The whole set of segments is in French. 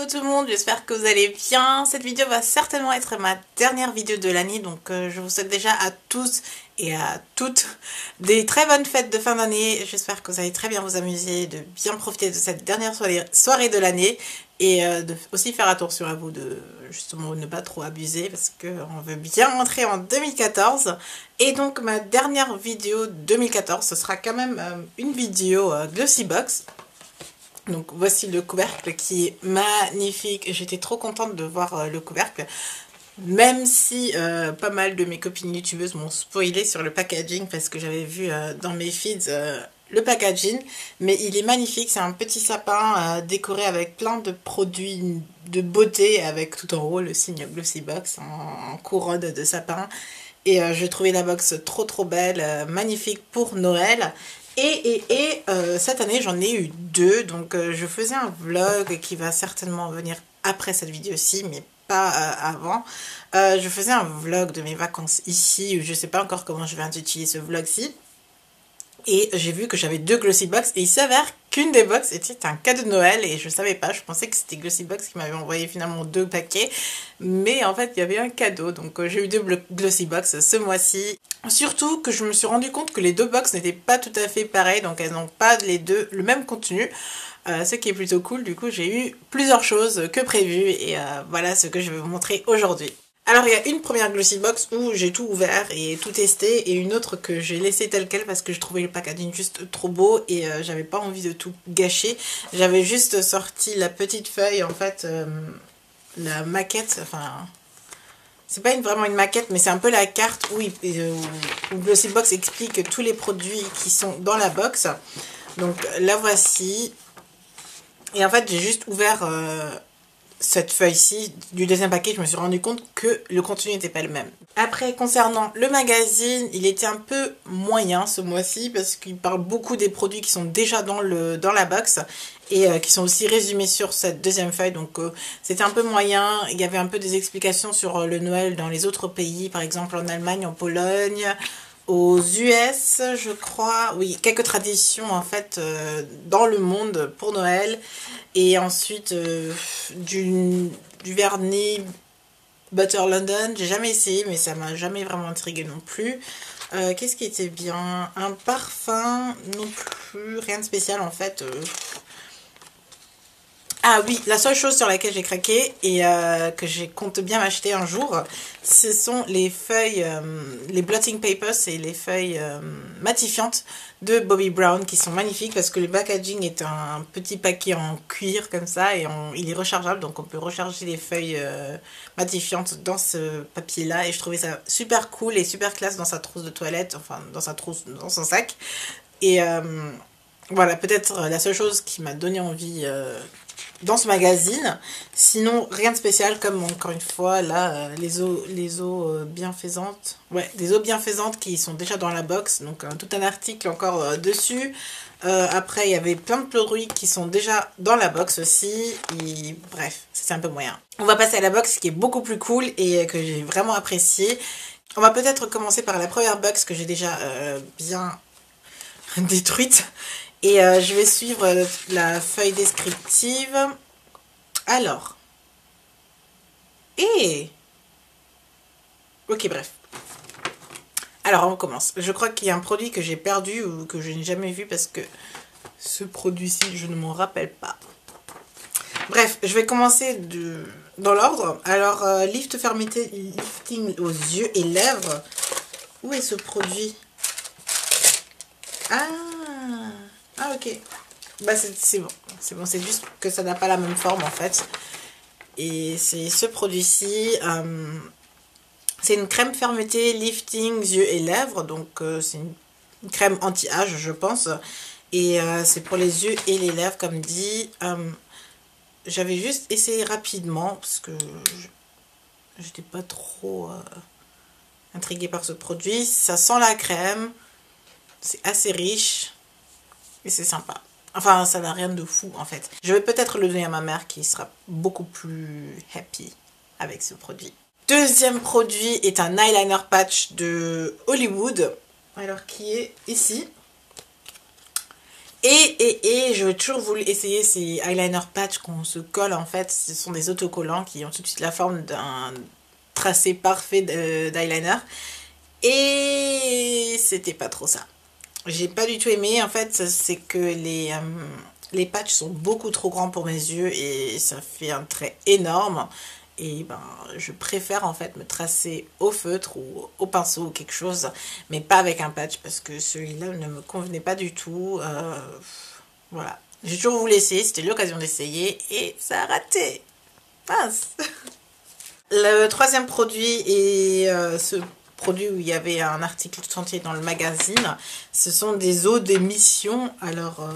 Hello tout le monde, j'espère que vous allez bien. Cette vidéo va certainement être ma dernière vidéo de l'année, donc je vous souhaite déjà à tous et à toutes des très bonnes fêtes de fin d'année. J'espère que vous allez très bien vous amuser, de bien profiter de cette dernière soirée de l'année et de aussi faire attention à vous de justement ne pas trop abuser parce qu'on veut bien rentrer en 2014. Et donc ma dernière vidéo 2014, ce sera quand même une vidéo Glossybox. Donc voici le couvercle qui est magnifique. J'étais trop contente de voir le couvercle. Même si pas mal de mes copines youtubeuses m'ont spoilé sur le packaging parce que j'avais vu dans mes feeds le packaging. Mais il est magnifique, c'est un petit sapin décoré avec plein de produits de beauté avec tout en haut le signe Glossybox en couronne de sapin. Et je trouvais la box trop belle, magnifique pour Noël. Cette année j'en ai eu deux, donc je faisais un vlog qui va certainement venir après cette vidéo-ci, mais pas avant. Je faisais un vlog de mes vacances ici, je sais pas encore comment je vais intituler ce vlog-ci. Et j'ai vu que j'avais deux Glossybox et il s'avère qu'une des box était un cadeau de Noël et je savais pas, je pensais que c'était Glossybox qui m'avait envoyé finalement deux paquets, mais en fait il y avait un cadeau, donc j'ai eu deux Glossybox ce mois-ci. Surtout que je me suis rendu compte que les deux box n'étaient pas tout à fait pareilles, donc elles n'ont pas les deux le même contenu, ce qui est plutôt cool. Du coup j'ai eu plusieurs choses que prévu et voilà ce que je vais vous montrer aujourd'hui. Alors il y a une première Glossybox où j'ai tout ouvert et tout testé et une autre que j'ai laissée telle quelle parce que je trouvais le packaging juste trop beau et j'avais pas envie de tout gâcher. J'avais juste sorti la petite feuille en fait, la maquette, enfin c'est pas vraiment une maquette mais c'est un peu la carte où Glossybox explique tous les produits qui sont dans la box. Donc la voici et en fait j'ai juste ouvert cette feuille-ci du deuxième paquet, je me suis rendu compte que le contenu n'était pas le même. Après, concernant le magazine, il était un peu moyen ce mois-ci parce qu'il parle beaucoup des produits qui sont déjà dans la box et qui sont aussi résumés sur cette deuxième feuille. Donc c'était un peu moyen. Il y avait un peu des explications sur le Noël dans les autres pays, par exemple en Allemagne, en Pologne, aux US, je crois. Oui, quelques traditions en fait dans le monde pour Noël. Et ensuite du vernis Butter London, j'ai jamais essayé mais ça m'a jamais vraiment intrigué non plus. Qu'est-ce qui était bien? Un parfum non plus, rien de spécial en fait. Ah oui, la seule chose sur laquelle j'ai craqué et que je compte bien m'acheter un jour, ce sont les feuilles, les blotting papers et les feuilles matifiantes de Bobbi Brown qui sont magnifiques parce que le packaging est un petit paquet en cuir comme ça et il est rechargeable, donc on peut recharger les feuilles matifiantes dans ce papier là et je trouvais ça super cool et super classe dans sa trousse de toilette, enfin dans sa trousse, dans son sac. Et voilà, peut-être la seule chose qui m'a donné envie dans ce magazine. Sinon, rien de spécial, comme encore une fois, là, les eaux bienfaisantes. Ouais, des eaux bienfaisantes qui sont déjà dans la box. Donc, tout un article encore dessus. Après, il y avait plein de produits qui sont déjà dans la box aussi. Et bref, c'est un peu moyen. On va passer à la box qui est beaucoup plus cool et que j'ai vraiment apprécié. On va peut-être commencer par la première box que j'ai déjà bien détruite. Et je vais suivre la feuille descriptive. Alors. Ok, bref. Alors, on commence. Je crois qu'il y a un produit que j'ai perdu ou que je n'ai jamais vu parce que ce produit-ci, je ne m'en rappelle pas. Bref, je vais commencer dans l'ordre. Alors, lifting aux yeux et lèvres. Où est ce produit? Ah, ok. Bah, c'est bon. C'est bon, c'est juste que ça n'a pas la même forme en fait. Et c'est ce produit-ci. C'est une crème fermeté lifting yeux et lèvres. Donc, c'est une crème anti-âge, je pense. Et c'est pour les yeux et les lèvres, comme dit. J'avais juste essayé rapidement parce que j'étais pas trop intriguée par ce produit. Ça sent la crème. C'est assez riche. Et c'est sympa. Enfin, ça n'a rien de fou en fait. Je vais peut-être le donner à ma mère qui sera beaucoup plus happy avec ce produit. Deuxième produit est un eyeliner patch de Hollywood. Alors qui est ici. Et je toujours voulu essayer ces eyeliner patch qu'on se colle en fait. Ce sont des autocollants qui ont tout de suite la forme d'un tracé parfait d'eyeliner. Et c'était pas trop ça. J'ai pas du tout aimé. En fait, c'est que les patchs sont beaucoup trop grands pour mes yeux et ça fait un trait énorme. Et ben, je préfère en fait me tracer au feutre ou au pinceau ou quelque chose, mais pas avec un patch parce que celui-là ne me convenait pas du tout. Voilà. J'ai toujours voulu essayer, c'était l'occasion d'essayer et ça a raté. Mince. Le troisième produit est ce produit où il y avait un article tout entier dans le magazine. Ce sont des eaux d'émission. Alors,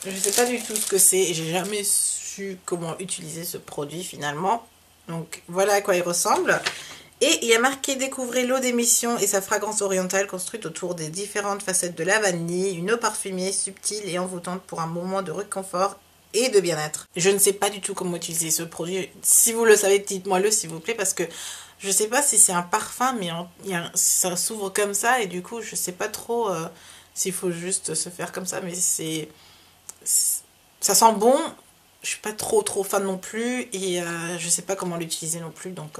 je ne sais pas du tout ce que c'est et j'ai jamais su comment utiliser ce produit finalement. Donc voilà à quoi il ressemble. Et il y a marqué: découvrez l'eau d'émission et sa fragrance orientale construite autour des différentes facettes de la vanille. Une eau parfumée, subtile et envoûtante pour un moment de réconfort et de bien-être. Je ne sais pas du tout comment utiliser ce produit. Si vous le savez, dites-moi le s'il vous plaît, parce que je ne sais pas si c'est un parfum, mais ça s'ouvre comme ça et du coup je ne sais pas trop s'il faut juste se faire comme ça, mais ça sent bon. Je suis pas trop fan non plus et je sais pas comment l'utiliser non plus, donc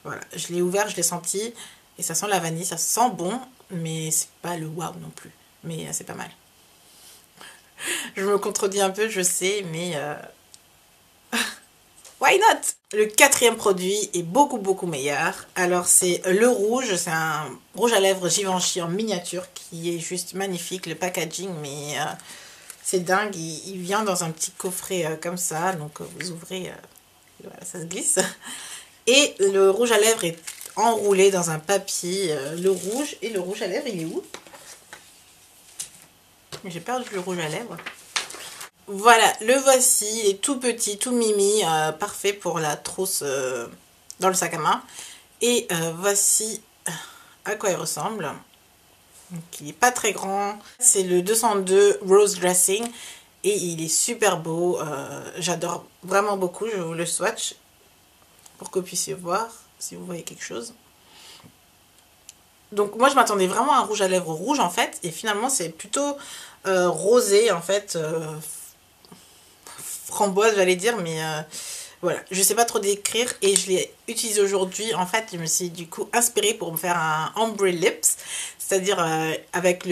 voilà, je l'ai ouvert, je l'ai senti et ça sent la vanille, ça sent bon, mais c'est pas le waouh non plus, mais c'est pas mal. Je me contredis un peu, je sais, mais why not? Le quatrième produit est beaucoup meilleur. Alors c'est le rouge, c'est un rouge à lèvres Givenchy en miniature qui est juste magnifique. Le packaging, mais c'est dingue, il vient dans un petit coffret comme ça, donc vous ouvrez, voilà, ça se glisse. Et le rouge à lèvres est enroulé dans un papier, le rouge. Et le rouge à lèvres, il est où? J'ai perdu le rouge à lèvres. Voilà, le voici, il est tout petit, tout mimi, parfait pour la trousse dans le sac à main. Et voici à quoi il ressemble. Donc, il n'est pas très grand. C'est le 202 Rose Dressing et il est super beau. J'adore vraiment beaucoup. Je vous le swatch pour que vous puissiez voir si vous voyez quelque chose. Donc moi je m'attendais vraiment à un rouge à lèvres rouge en fait, et finalement c'est plutôt rosé en fait, framboise j'allais dire, mais voilà, je sais pas trop décrire et je l'ai utilisé aujourd'hui. En fait je me suis du coup inspirée pour me faire un ombre lips, c'est-à-dire avec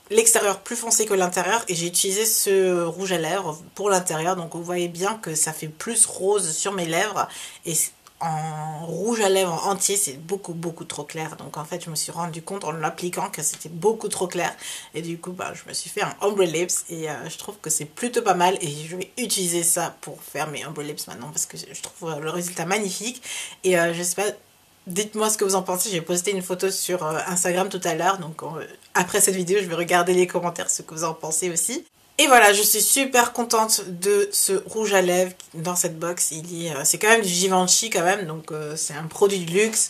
l'extérieur plus foncé que l'intérieur, et j'ai utilisé ce rouge à lèvres pour l'intérieur, donc vous voyez bien que ça fait plus rose sur mes lèvres, et en rouge à lèvres entier c'est beaucoup trop clair. Donc en fait je me suis rendu compte en l'appliquant que c'était beaucoup trop clair, et du coup bah, je me suis fait un ombre lips et je trouve que c'est plutôt pas mal, et je vais utiliser ça pour faire mes ombre lips maintenant parce que je trouve le résultat magnifique. Et je sais pas, dites-moi ce que vous en pensez. J'ai posté une photo sur Instagram tout à l'heure, donc après cette vidéo je vais regarder les commentaires, ce que vous en pensez aussi. Et voilà, je suis super contente de ce rouge à lèvres dans cette box. C'est quand même du Givenchy quand même, donc c'est un produit de luxe.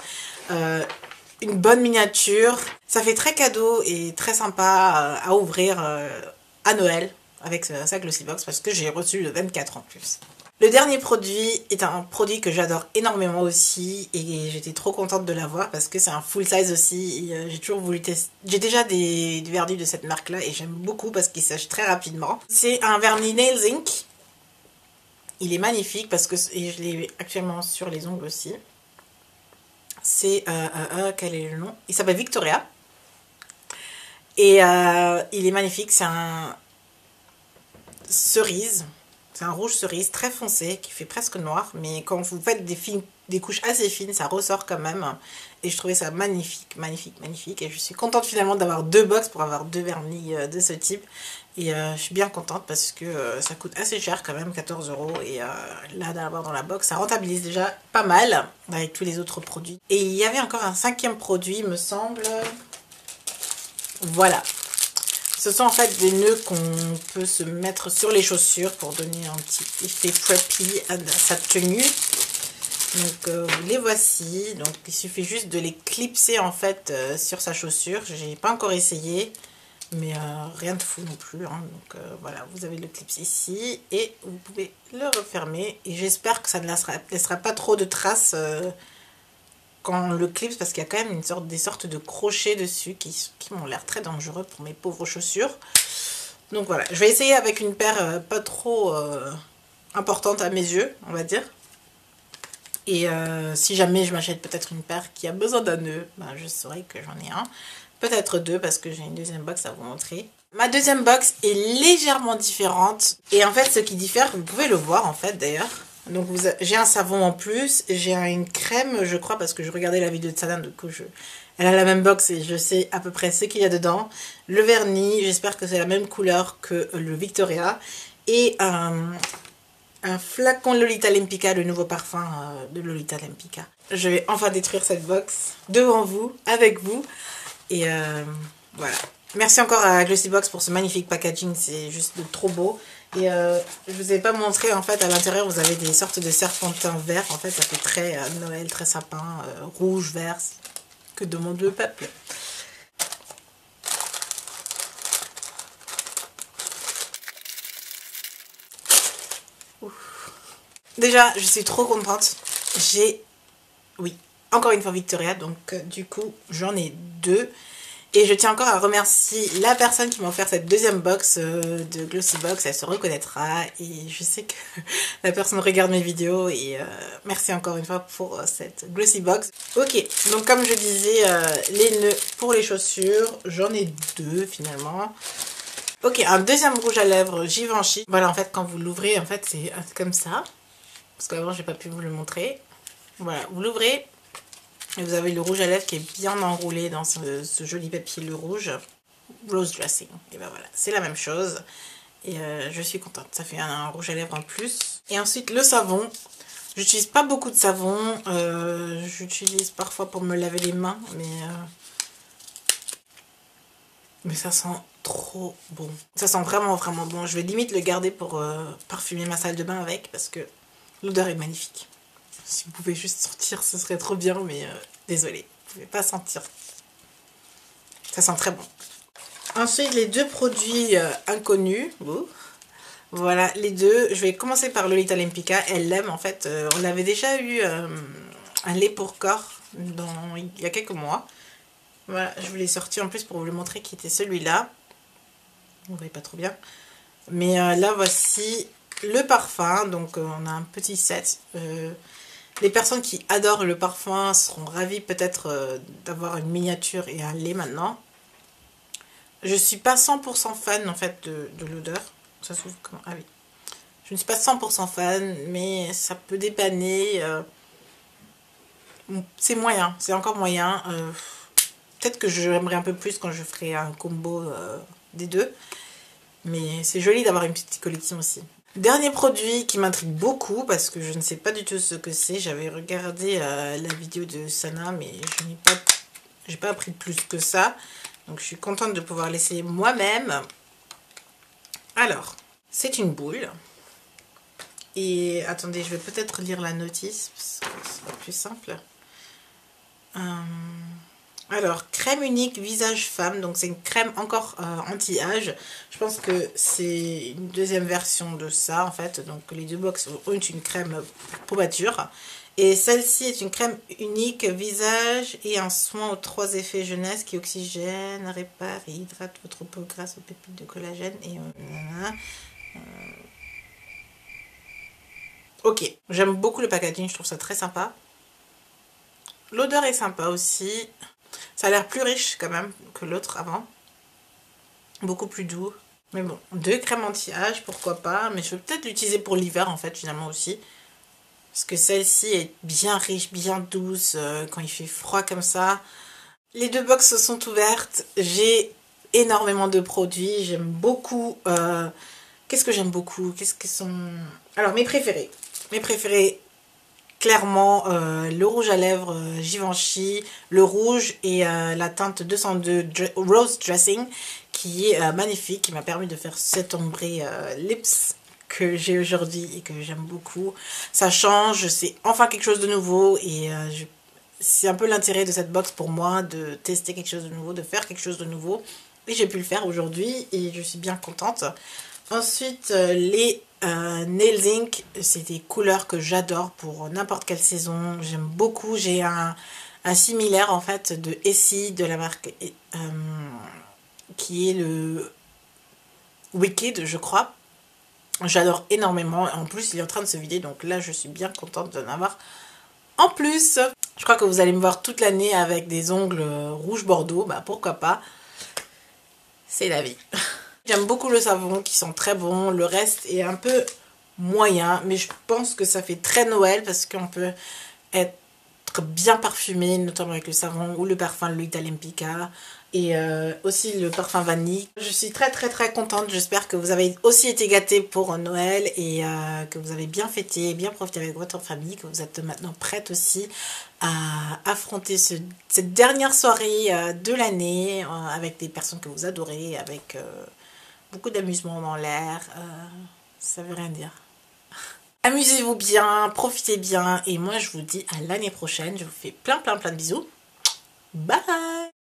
Une bonne miniature. Ça fait très cadeau et très sympa à ouvrir à Noël avec sa Glossy Box, parce que j'ai reçu le 24 en plus. Le dernier produit est un produit que j'adore énormément aussi, et j'étais trop contente de l'avoir parce que c'est un full size aussi, et j'ai toujours voulu tester. J'ai déjà des vernis de cette marque là et j'aime beaucoup parce qu'il sèche très rapidement. C'est un vernis Nails Ink. Il est magnifique parce que, et je l'ai actuellement sur les ongles aussi. C'est, quel est le nom? Il s'appelle Victoria. Et il est magnifique, c'est un cerise. C'est un rouge cerise très foncé qui fait presque noir, mais quand vous faites des couches assez fines, ça ressort quand même. Et je trouvais ça magnifique. Et je suis contente finalement d'avoir deux box pour avoir deux vernis de ce type. Et je suis bien contente parce que ça coûte assez cher quand même, 14 €. Et là, d'avoir dans la box, ça rentabilise déjà pas mal avec tous les autres produits. Et il y avait encore un cinquième produit, me semble. Voilà. Ce sont en fait des nœuds qu'on peut se mettre sur les chaussures pour donner un petit effet preppy à sa tenue. Donc les voici. Donc il suffit juste de les clipser en fait sur sa chaussure. J'ai pas encore essayé, mais rien de fou non plus. Hein. Donc voilà, vous avez le clips ici et vous pouvez le refermer. Et j'espère que ça ne laissera pas trop de traces quand on le clipse, parce qu'il y a quand même des sortes de crochets dessus qui m'ont l'air très dangereux pour mes pauvres chaussures. Donc voilà, je vais essayer avec une paire pas trop importante à mes yeux, on va dire. Et si jamais je m'achète peut-être une paire qui a besoin d'un nœud, ben je saurai que j'en ai un. Peut-être deux parce que j'ai une deuxième box à vous montrer. Ma deuxième box est légèrement différente. Et en fait, ce qui diffère, vous pouvez le voir en fait d'ailleurs. Donc j'ai un savon en plus, j'ai une crème, je crois, parce que je regardais la vidéo de Sana, du coup elle a la même box et je sais à peu près ce qu'il y a dedans. Le vernis, j'espère que c'est la même couleur que le Victoria. Et un flacon Lolita Lempicka, le nouveau parfum de Lolita Lempicka. Je vais enfin détruire cette box devant vous, avec vous. Et voilà. Merci encore à Glossybox pour ce magnifique packaging, c'est juste trop beau. Et je vous ai pas montré, en fait, à l'intérieur, vous avez des sortes de serpentins verts. En fait, ça fait très Noël, très sapin, rouge, vert. Que demande le peuple? Ouf. Déjà, je suis trop contente. J'ai, oui, encore une fois Victoria, donc du coup, j'en ai deux. Et je tiens encore à remercier la personne qui m'a offert cette deuxième box de Glossybox. Elle se reconnaîtra et je sais que la personne regarde mes vidéos. Et merci encore une fois pour cette Glossybox. Ok, donc comme je disais, les nœuds pour les chaussures, j'en ai deux finalement. Ok, un deuxième rouge à lèvres Givenchy. Voilà, en fait, quand vous l'ouvrez, en fait, c'est comme ça. Parce qu'avant, j'ai pas pu vous le montrer. Voilà, vous l'ouvrez. Et vous avez le rouge à lèvres qui est bien enroulé dans ce joli papier le rouge. Rose Dressing. Et ben voilà, c'est la même chose. Et je suis contente. Ça fait un rouge à lèvres en plus. Et ensuite, le savon. J'utilise pas beaucoup de savon. J'utilise parfois pour me laver les mains. Mais ça sent trop bon. Ça sent vraiment, vraiment bon. Je vais limite le garder pour parfumer ma salle de bain avec. Parce que l'odeur est magnifique. Si vous pouvez juste sentir, ce serait trop bien, mais désolé, vous pouvez pas sentir. Ça sent très bon. Ensuite, les deux produits inconnus. Voilà, les deux. Je vais commencer par Lolita Lempicka. Elle l'aime, en fait. On avait déjà eu un lait pour corps il y a quelques mois. Voilà, je vous l'ai sorti en plus pour vous le montrer qui était celui-là. Vous voyez pas trop bien. Mais là, voici le parfum. Donc, on a un petit set. Les personnes qui adorent le parfum seront ravies peut-être d'avoir une miniature et un lait maintenant. Je suis pas 100% fan en fait de l'odeur. Ça s'ouvre comment? Ah oui. Je ne suis pas 100% fan, mais ça peut dépanner. C'est moyen, c'est encore moyen. Peut-être que j'aimerais un peu plus quand je ferai un combo des deux. Mais c'est joli d'avoir une petite collection aussi. Dernier produit qui m'intrigue beaucoup parce que je ne sais pas du tout ce que c'est. J'avais regardé la vidéo de Sana mais je n'ai pas appris plus que ça. Donc je suis contente de pouvoir l'essayer moi-même. Alors, c'est une boule. Et attendez, je vais peut-être lire la notice parce que ce sera plus simple. Alors, crème unique visage femme, donc c'est une crème encore anti-âge. Je pense que c'est une deuxième version de ça en fait. Donc les deux box ont une crème pommature. Et celle-ci est une crème unique visage et un soin aux 3 effets jeunesse qui oxygène, répare et hydrate votre peau grâce aux pépites de collagène. Et ok, j'aime beaucoup le packaging, je trouve ça très sympa. L'odeur est sympa aussi. Ça a l'air plus riche quand même que l'autre avant. Beaucoup plus doux. Mais bon, 2 crèmes anti-âge, pourquoi pas. Mais je vais peut-être l'utiliser pour l'hiver en fait finalement aussi. Parce que celle-ci est bien riche, bien douce quand il fait froid comme ça. Les 2 box sont ouvertes. J'ai énormément de produits. J'aime beaucoup. Qu'est-ce que j'aime beaucoup? Qu'est-ce que sont... Alors mes préférés. Mes préférés... Clairement, le rouge à lèvres Givenchy, le rouge et la teinte 202 Rose Dressing qui est magnifique, qui m'a permis de faire cet ombré lips que j'ai aujourd'hui et que j'aime beaucoup. Ça change, c'est enfin quelque chose de nouveau et c'est un peu l'intérêt de cette box pour moi, de tester quelque chose de nouveau, de faire quelque chose de nouveau. Et j'ai pu le faire aujourd'hui et je suis bien contente. Ensuite, les Nails Ink, c'est des couleurs que j'adore pour n'importe quelle saison. J'aime beaucoup. J'ai un similaire en fait de Essie de la marque qui est le Wicked, je crois. J'adore énormément. En plus, il est en train de se vider. Donc là, je suis bien contente d'en avoir en plus. Je crois que vous allez me voir toute l'année avec des ongles rouge bordeaux. Bah pourquoi pas. C'est la vie. J'aime beaucoup le savon qui sent très bon. Le reste est un peu moyen. Mais je pense que ça fait très Noël parce qu'on peut être bien parfumé, notamment avec le savon ou le parfum de l'huile d'Alempica et aussi le parfum vanille. Je suis très contente. J'espère que vous avez aussi été gâtés pour Noël et que vous avez bien fêté, bien profité avec votre famille, que vous êtes maintenant prête aussi à affronter cette dernière soirée de l'année avec des personnes que vous adorez, avec beaucoup d'amusement dans l'air. Ça veut rien dire. Amusez-vous bien, profitez bien et moi je vous dis à l'année prochaine. Je vous fais plein de bisous. Bye!